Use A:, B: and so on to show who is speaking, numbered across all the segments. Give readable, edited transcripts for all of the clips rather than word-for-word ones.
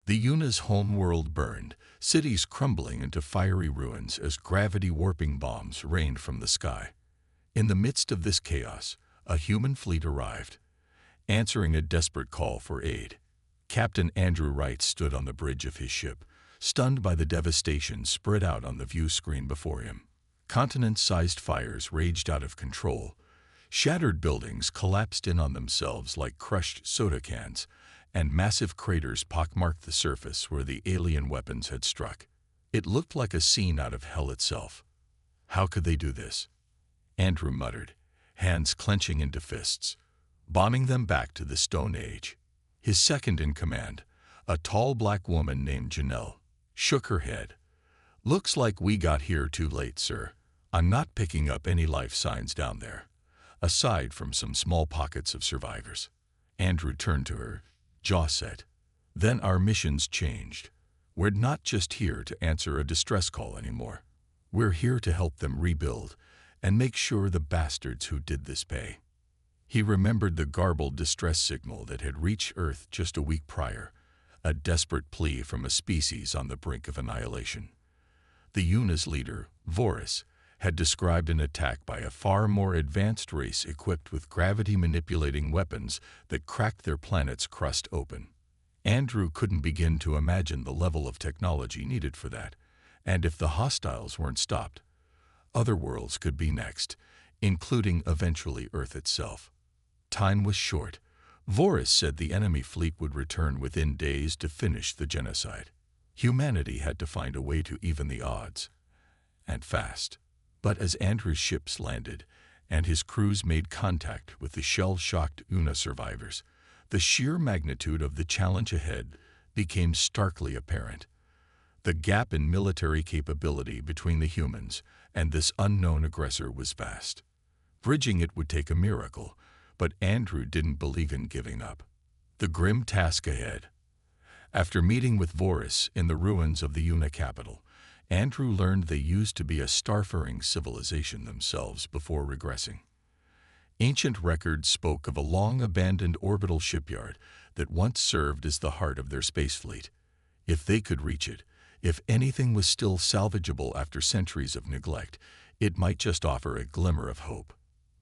A: The Yuna's home world burned, cities crumbling into fiery ruins as gravity-warping bombs rained from the sky. In the midst of this chaos, a human fleet arrived, answering a desperate call for aid. Captain Andrew Wright stood on the bridge of his ship, stunned by the devastation spread out on the view screen before him. Continent-sized fires raged out of control. Shattered buildings collapsed in on themselves like crushed soda cans, and massive craters pockmarked the surface where the alien weapons had struck. It looked like a scene out of hell itself. How could they do this? Andrew muttered, hands clenching into fists, bombing them back to the Stone Age. His second in command, a tall black woman named Janelle, shook her head. "Looks like we got here too late, sir. I'm not picking up any life signs down there, aside from some small pockets of survivors." Andrew turned to her, jaw set. "Then our mission's changed. We're not just here to answer a distress call anymore. We're here to help them rebuild and make sure the bastards who did this pay." He remembered the garbled distress signal that had reached Earth just a week prior, a desperate plea from a species on the brink of annihilation. The Yuna's leader, Vorus, had described an attack by a far more advanced race equipped with gravity-manipulating weapons that cracked their planet's crust open. Andrew couldn't begin to imagine the level of technology needed for that, and if the hostiles weren't stopped, other worlds could be next, including eventually Earth itself. Time was short. Vorus said the enemy fleet would return within days to finish the genocide. Humanity had to find a way to even the odds, and fast. But as Andrew's ships landed and his crews made contact with the shell-shocked Una survivors, the sheer magnitude of the challenge ahead became starkly apparent. The gap in military capability between the humans and this unknown aggressor was vast. Bridging it would take a miracle, but Andrew didn't believe in giving up. The grim task ahead. After meeting with Vorus in the ruins of the Una capital, Andrew learned they used to be a starfaring civilization themselves before regressing. Ancient records spoke of a long-abandoned orbital shipyard that once served as the heart of their space fleet. If they could reach it, if anything was still salvageable after centuries of neglect, it might just offer a glimmer of hope.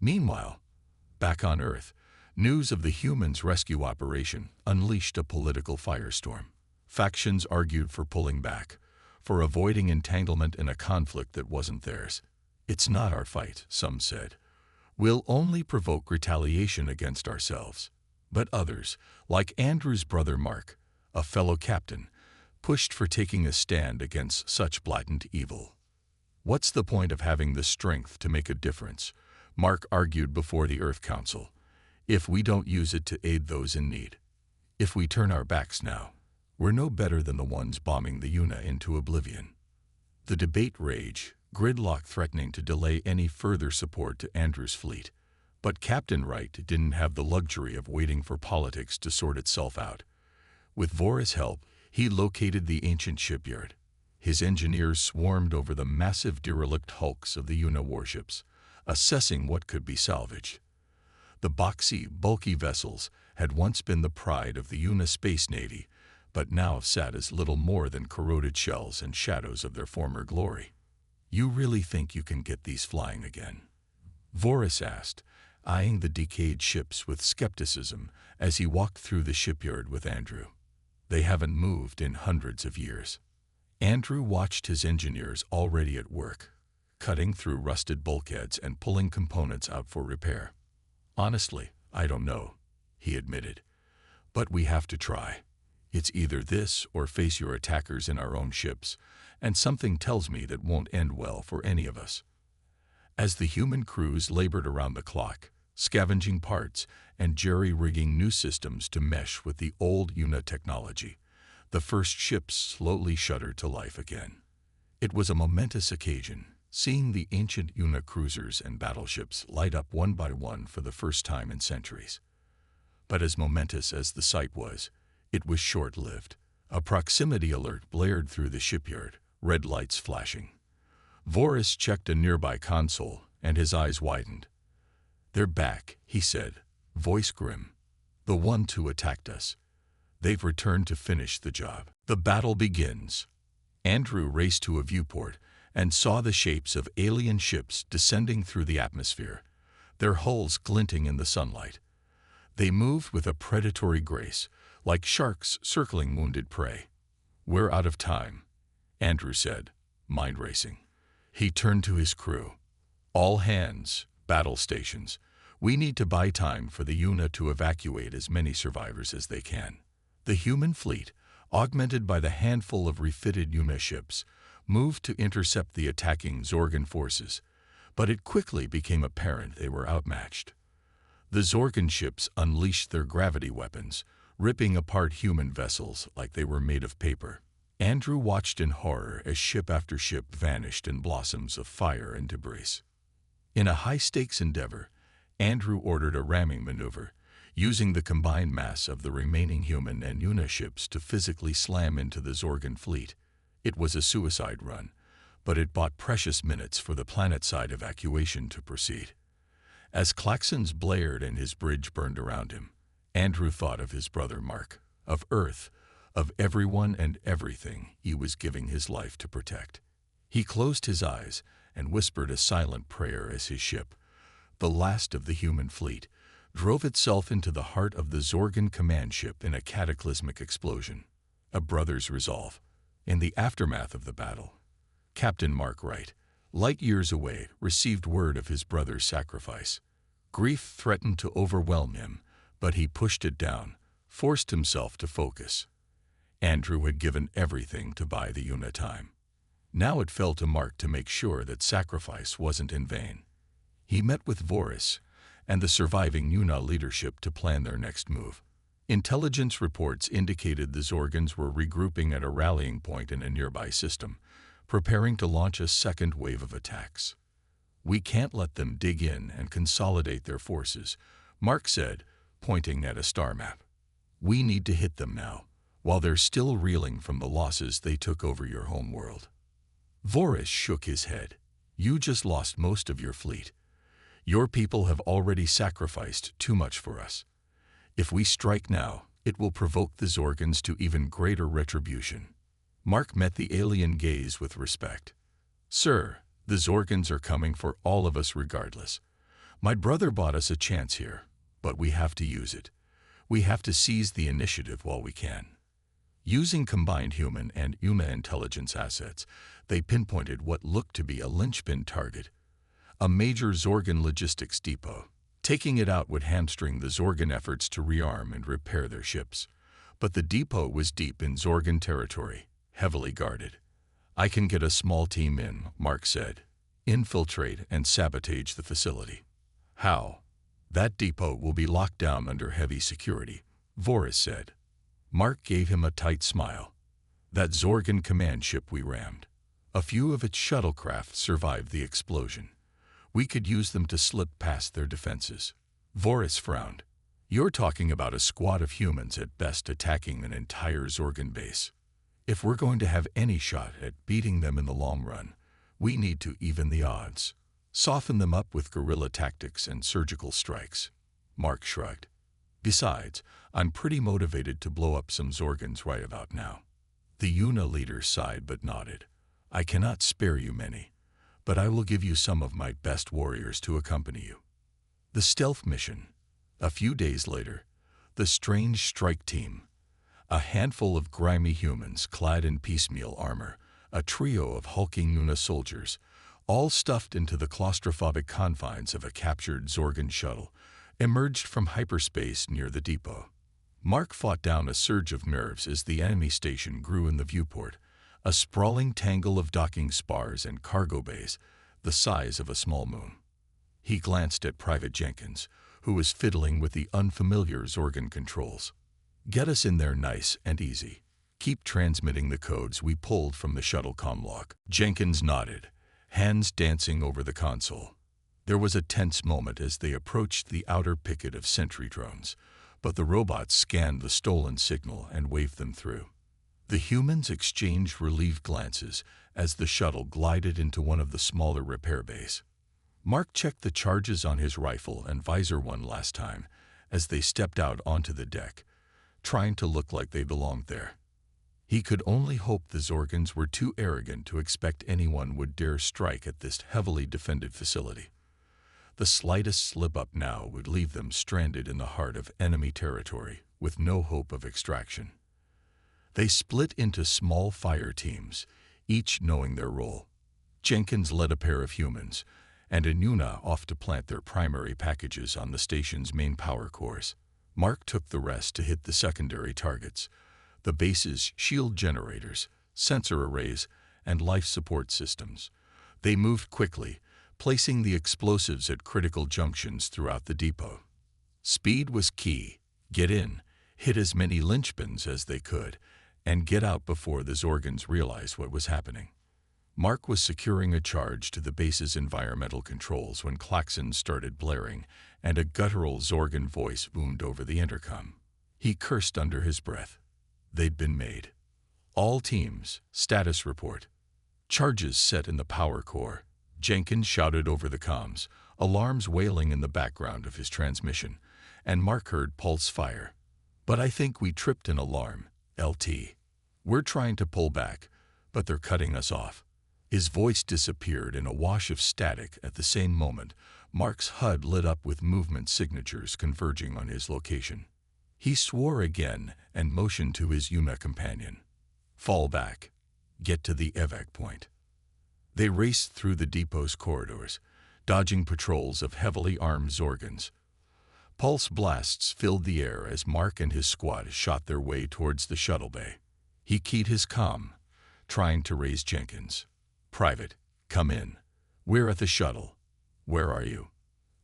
A: Meanwhile, back on Earth, news of the humans' rescue operation unleashed a political firestorm. Factions argued for pulling back, for avoiding entanglement in a conflict that wasn't theirs. "It's not our fight," some said. "We'll only provoke retaliation against ourselves." But others, like Andrew's brother Mark, a fellow captain, pushed for taking a stand against such blatant evil. "What's the point of having the strength to make a difference?" Mark argued before the Earth Council, "if we don't use it to aid those in need. If we turn our backs now, we're no better than the ones bombing the Una into oblivion." The debate raged, gridlock threatening to delay any further support to Andrew's fleet. But Captain Wright didn't have the luxury of waiting for politics to sort itself out. With Vorus' help, he located the ancient shipyard. His engineers swarmed over the massive derelict hulks of the Una warships, assessing what could be salvaged. The boxy, bulky vessels had once been the pride of the Una Space Navy, but now sat as little more than corroded shells and shadows of their former glory. "You really think you can get these flying again?" Vorus asked, eyeing the decayed ships with skepticism as he walked through the shipyard with Andrew. "They haven't moved in hundreds of years." Andrew watched his engineers already at work, cutting through rusted bulkheads and pulling components out for repair. "Honestly, I don't know," he admitted. "But we have to try. It's either this or face your attackers in our own ships, and something tells me that won't end well for any of us." As the human crews labored around the clock, scavenging parts and jerry-rigging new systems to mesh with the old Una technology, the first ships slowly shuddered to life again. It was a momentous occasion, seeing the ancient Una cruisers and battleships light up one by one for the first time in centuries. But as momentous as the sight was, it was short-lived. A proximity alert blared through the shipyard, red lights flashing. Vorus checked a nearby console, and his eyes widened. "They're back," he said, voice grim. "The ones who attacked us. They've returned to finish the job. The battle begins. Andrew raced to a viewport and saw the shapes of alien ships descending through the atmosphere, their hulls glinting in the sunlight. They moved with a predatory grace, like sharks circling wounded prey. "We're out of time," Andrew said, mind racing. He turned to his crew. "All hands, battle stations. We need to buy time for the UNA to evacuate as many survivors as they can." The human fleet, augmented by the handful of refitted UNA ships, moved to intercept the attacking Zorgan forces, but it quickly became apparent they were outmatched. The Zorgan ships unleashed their gravity weapons, ripping apart human vessels like they were made of paper. Andrew watched in horror as ship after ship vanished in blossoms of fire and debris. In a high-stakes endeavor, Andrew ordered a ramming maneuver, using the combined mass of the remaining human and UNA ships to physically slam into the Zorgan fleet. It was a suicide run, but it bought precious minutes for the planet-side evacuation to proceed. As klaxons blared and his bridge burned around him, Andrew thought of his brother Mark, of Earth, of everyone and everything he was giving his life to protect. He closed his eyes and whispered a silent prayer as his ship, the last of the human fleet, drove itself into the heart of the Zorgan command ship in a cataclysmic explosion. A brother's resolve. In the aftermath of the battle, Captain Mark Wright, light years away, received word of his brother's sacrifice. Grief threatened to overwhelm him, but he pushed it down, forced himself to focus. Andrew had given everything to buy the UNA time. Now it fell to Mark to make sure that sacrifice wasn't in vain. He met with Voris and the surviving UNA leadership to plan their next move. Intelligence reports indicated the Zorgans were regrouping at a rallying point in a nearby system, preparing to launch a second wave of attacks. "We can't let them dig in and consolidate their forces," Mark said, pointing at a star map. "We need to hit them now, while they're still reeling from the losses they took over your home world." Voris shook his head. "You just lost most of your fleet. Your people have already sacrificed too much for us. If we strike now, it will provoke the Zorgans to even greater retribution." Mark met the alien gaze with respect. "Sir, the Zorgans are coming for all of us regardless. My brother bought us a chance here, but we have to use it. We have to seize the initiative while we can." Using combined human and UNA intelligence assets, they pinpointed what looked to be a linchpin target, a major Zorgan logistics depot. Taking it out would hamstring the Zorgan efforts to rearm and repair their ships. But the depot was deep in Zorgan territory, heavily guarded. "I can get a small team in," Mark said. "Infiltrate and sabotage the facility." "How?" "That depot will be locked down under heavy security," Voris said. Mark gave him a tight smile. "That Zorgan command ship we rammed. A few of its shuttlecraft survived the explosion. We could use them to slip past their defenses." Voris frowned. "You're talking about a squad of humans at best attacking an entire Zorgan base. If we're going to have any shot at beating them in the long run, we need to even the odds. Soften them up with guerrilla tactics and surgical strikes." Mark shrugged. "Besides, I'm pretty motivated to blow up some Zorgans right about now." The UNA leader sighed but nodded. "I cannot spare you many, but I will give you some of my best warriors to accompany you." The stealth mission. A few days later, the strange strike team, a handful of grimy humans clad in piecemeal armor, a trio of hulking UNA soldiers, all stuffed into the claustrophobic confines of a captured Zorgan shuttle, emerged from hyperspace near the depot. Mark fought down a surge of nerves as the enemy station grew in the viewport, a sprawling tangle of docking spars and cargo bays, the size of a small moon. He glanced at Private Jenkins, who was fiddling with the unfamiliar Zorgan controls. "Get us in there nice and easy. Keep transmitting the codes we pulled from the shuttle comlog." Jenkins nodded, hands dancing over the console. There was a tense moment as they approached the outer picket of sentry drones, but the robots scanned the stolen signal and waved them through. The humans exchanged relieved glances as the shuttle glided into one of the smaller repair bays. Mark checked the charges on his rifle and visor one last time as they stepped out onto the deck, trying to look like they belonged there. He could only hope the Zorgans were too arrogant to expect anyone would dare strike at this heavily defended facility. The slightest slip-up now would leave them stranded in the heart of enemy territory with no hope of extraction. They split into small fire teams, each knowing their role. Jenkins led a pair of humans, and Inuna off to plant their primary packages on the station's main power cores. Mark took the rest to hit the secondary targets, the base's shield generators, sensor arrays, and life support systems. They moved quickly, placing the explosives at critical junctions throughout the depot. Speed was key. Get in, hit as many linchpins as they could, and get out before the Zorgans realized what was happening. Mark was securing a charge to the base's environmental controls when klaxons started blaring, and a guttural Zorgan voice boomed over the intercom. He cursed under his breath. They'd been made. All teams, status report. Charges set in the power core. Jenkins shouted over the comms, alarms wailing in the background of his transmission, and Mark heard pulse fire. But I think we tripped an alarm, LT. We're trying to pull back, but they're cutting us off. His voice disappeared in a wash of static at the same moment. Mark's HUD lit up with movement signatures converging on his location. He swore again and motioned to his Yuna companion. Fall back. Get to the evac point. They raced through the depot's corridors, dodging patrols of heavily armed Zorgans. Pulse blasts filled the air as Mark and his squad shot their way towards the shuttle bay. He keyed his comm, trying to raise Jenkins. Private, come in. We're at the shuttle. Where are you?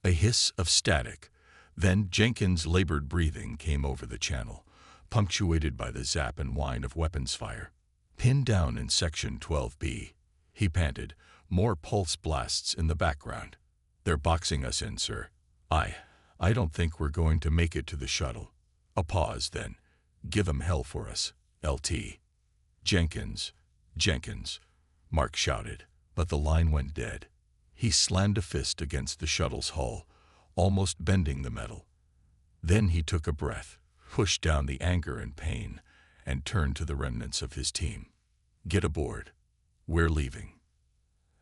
A: A hiss of static. Then Jenkins' labored breathing came over the channel, punctuated by the zap and whine of weapons fire. Pinned down in Section 12B. He panted, more pulse blasts in the background. They're boxing us in, sir. I don't think we're going to make it to the shuttle. A pause, then. Give 'em hell for us, LT. Jenkins, Mark shouted, but the line went dead. He slammed a fist against the shuttle's hull, almost bending the metal. Then he took a breath, pushed down the anger and pain, and turned to the remnants of his team. Get aboard. We're leaving.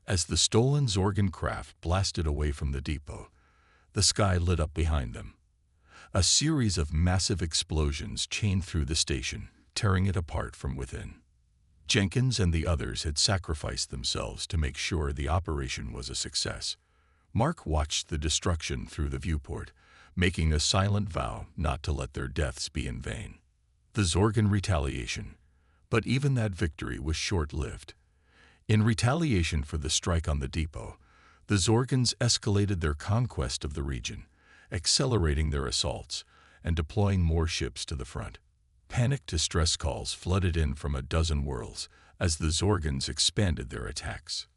A: As the stolen Zorgan craft blasted away from the depot, the sky lit up behind them. A series of massive explosions chained through the station, tearing it apart from within. Jenkins and the others had sacrificed themselves to make sure the operation was a success. Mark watched the destruction through the viewport, making a silent vow not to let their deaths be in vain. The Zorgan retaliation. But even that victory was short-lived. In retaliation for the strike on the depot, the Zorgans escalated their conquest of the region, accelerating their assaults and deploying more ships to the front. Panic distress calls flooded in from a dozen worlds as the Zorgans expanded their attacks.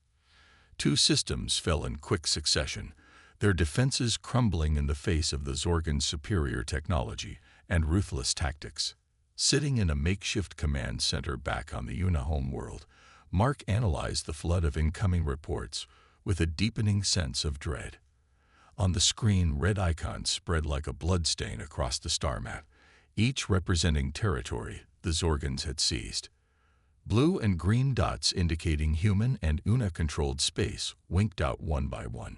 A: 2 systems fell in quick succession, their defenses crumbling in the face of the Zorgans' superior technology and ruthless tactics. Sitting in a makeshift command center back on the Yuna homeworld, Mark analyzed the flood of incoming reports with a deepening sense of dread. On the screen, red icons spread like a bloodstain across the star map, each representing territory the Zorgans had seized. Blue and green dots indicating human and Una-controlled space winked out one by one.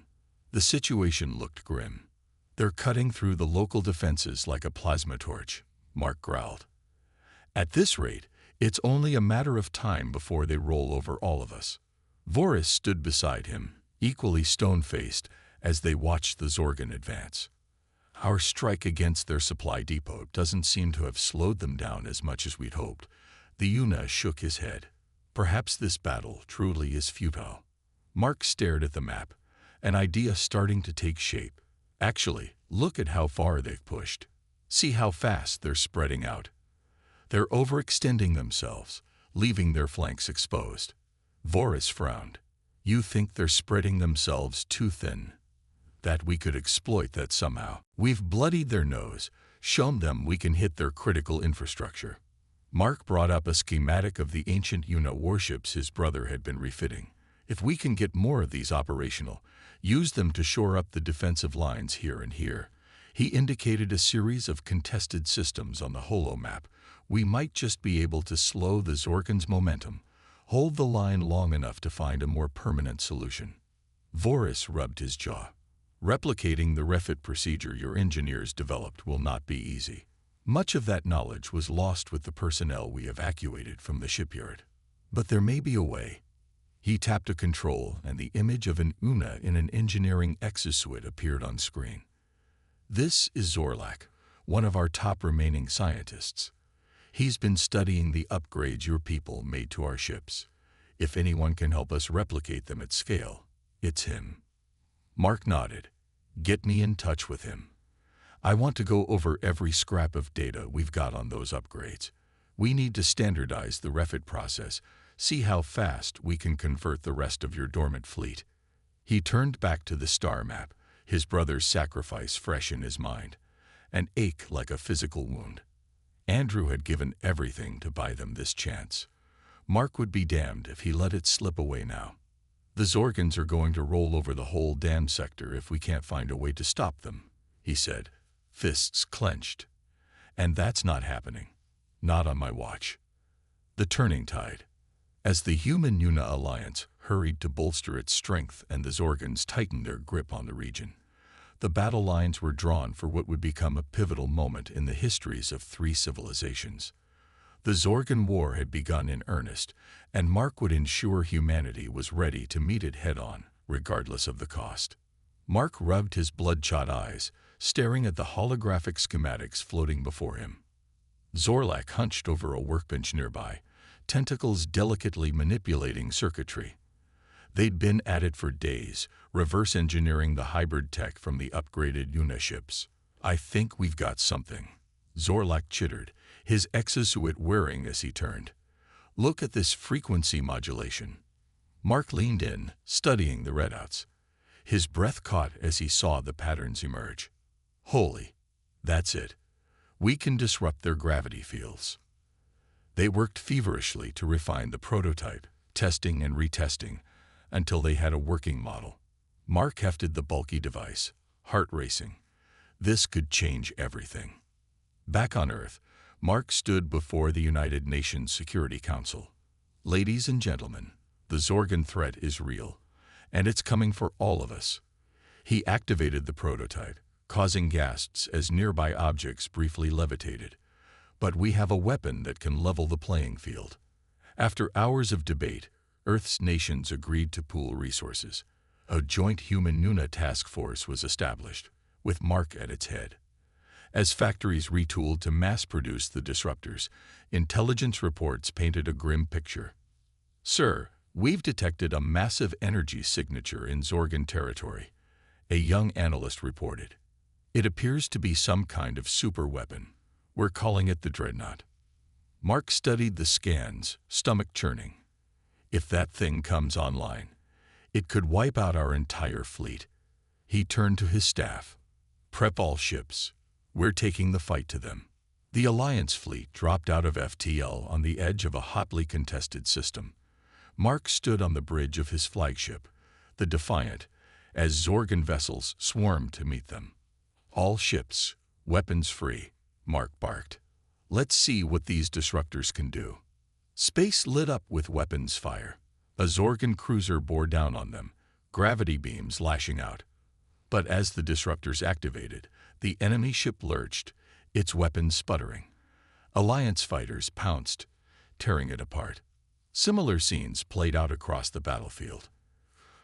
A: The situation looked grim. They're cutting through the local defenses like a plasma torch, Mark growled. At this rate, it's only a matter of time before they roll over all of us. Voris stood beside him, equally stone-faced, as they watched the Zorgan advance. Our strike against their supply depot doesn't seem to have slowed them down as much as we'd hoped. The Yuna shook his head. Perhaps this battle truly is futile. Mark stared at the map, an idea starting to take shape. Actually, look at how far they've pushed. See how fast they're spreading out. They're overextending themselves, leaving their flanks exposed. Voris frowned. You think they're spreading themselves too thin? That we could exploit that somehow. We've bloodied their nose, shown them we can hit their critical infrastructure. Mark brought up a schematic of the ancient Yuna warships his brother had been refitting. If we can get more of these operational, use them to shore up the defensive lines here and here, He indicated a series of contested systems on the holomap. We might just be able to slow the Zorgon's momentum, hold the line long enough to find a more permanent solution. Voris rubbed his jaw. Replicating the refit procedure your engineers developed will not be easy. Much of that knowledge was lost with the personnel we evacuated from the shipyard. But there may be a way. He tapped a control, and the image of an Una in an engineering exosuit appeared on screen. This is Zorlak, one of our top remaining scientists. He's been studying the upgrades your people made to our ships. If anyone can help us replicate them at scale, it's him. Mark nodded. Get me in touch with him. I want to go over every scrap of data we've got on those upgrades. We need to standardize the refit process, see how fast we can convert the rest of your dormant fleet. He turned back to the star map, his brother's sacrifice fresh in his mind, an ache like a physical wound. Andrew had given everything to buy them this chance. Mark would be damned if he let it slip away now. The Zorgons are going to roll over the whole damn sector if we can't find a way to stop them, he said, fists clenched. And that's not happening. Not on my watch. The turning tide. As the Human-Una alliance hurried to bolster its strength and the Zorgons tightened their grip on the region, the battle lines were drawn for what would become a pivotal moment in the histories of three civilizations. The Zorgon War had begun in earnest, and Mark would ensure humanity was ready to meet it head-on, regardless of the cost. Mark rubbed his bloodshot eyes, staring at the holographic schematics floating before him. Zorlak hunched over a workbench nearby, tentacles delicately manipulating circuitry. They'd been at it for days, reverse engineering the hybrid tech from the upgraded Una ships. I think we've got something, Zorlak chittered, his exosuit whirring as he turned. Look at this frequency modulation. Mark leaned in, studying the readouts. His breath caught as he saw the patterns emerge. Holy, that's it. We can disrupt their gravity fields. They worked feverishly to refine the prototype, testing and retesting, until they had a working model. Mark hefted the bulky device, heart racing. This could change everything. Back on Earth, Mark stood before the United Nations Security Council. Ladies and gentlemen, the Zorgon threat is real, and it's coming for all of us. He activated the prototype, causing gasps as nearby objects briefly levitated. But we have a weapon that can level the playing field. After hours of debate, Earth's nations agreed to pool resources. A joint Human-Una task force was established, with Mark at its head. As factories retooled to mass-produce the disruptors, intelligence reports painted a grim picture. Sir, we've detected a massive energy signature in Zorgon territory, a young analyst reported. It appears to be some kind of superweapon. We're calling it the Dreadnought. Mark studied the scans, stomach churning. If that thing comes online, it could wipe out our entire fleet. He turned to his staff. Prep all ships. We're taking the fight to them. The Alliance fleet dropped out of FTL on the edge of a hotly contested system. Mark stood on the bridge of his flagship, the Defiant, as Zorgon vessels swarmed to meet them. All ships, weapons free, Mark barked. Let's see what these disruptors can do. Space lit up with weapons fire. A Zorgon cruiser bore down on them, gravity beams lashing out. But as the disruptors activated, the enemy ship lurched, its weapons sputtering. Alliance fighters pounced, tearing it apart. Similar scenes played out across the battlefield.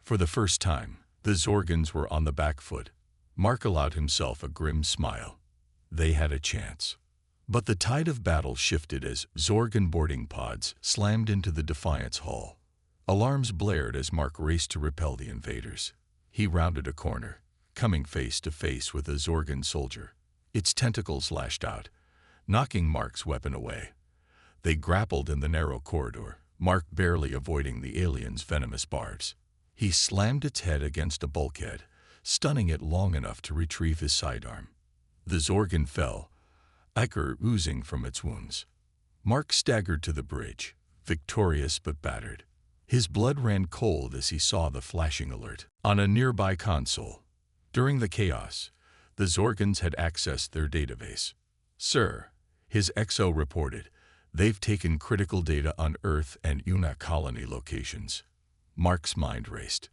A: For the first time, the Zorgons were on the back foot. Mark allowed himself a grim smile. They had a chance. But the tide of battle shifted as Zorgon boarding pods slammed into the Defiant's hull. Alarms blared as Mark raced to repel the invaders. He rounded a corner, coming face to face with a Zorgon soldier. Its tentacles lashed out, knocking Mark's weapon away. They grappled in the narrow corridor, Mark barely avoiding the alien's venomous barbs. He slammed its head against a bulkhead, stunning it long enough to retrieve his sidearm. The Zorgon fell, ichor oozing from its wounds. Mark staggered to the bridge, victorious but battered. His blood ran cold as he saw the flashing alert on a nearby console. During the chaos, The Zorgans had accessed their database. "Sir," his XO reported, "they've taken critical data on Earth and Una colony locations." Mark's mind raced.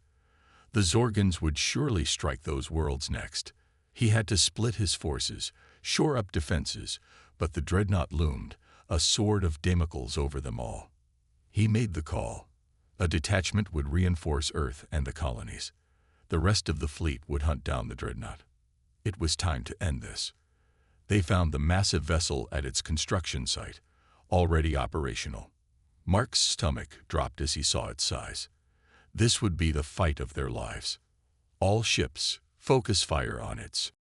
A: The Zorgans would surely strike those worlds next. He had to split his forces, shore up defenses, but the dreadnought loomed, a sword of Damocles over them all. He made the call. A detachment would reinforce Earth and the colonies. The rest of the fleet would hunt down the dreadnought. It was time to end this. They found the massive vessel at its construction site, already operational. Mark's stomach dropped as he saw its size. This would be the fight of their lives. All ships, focus fire on its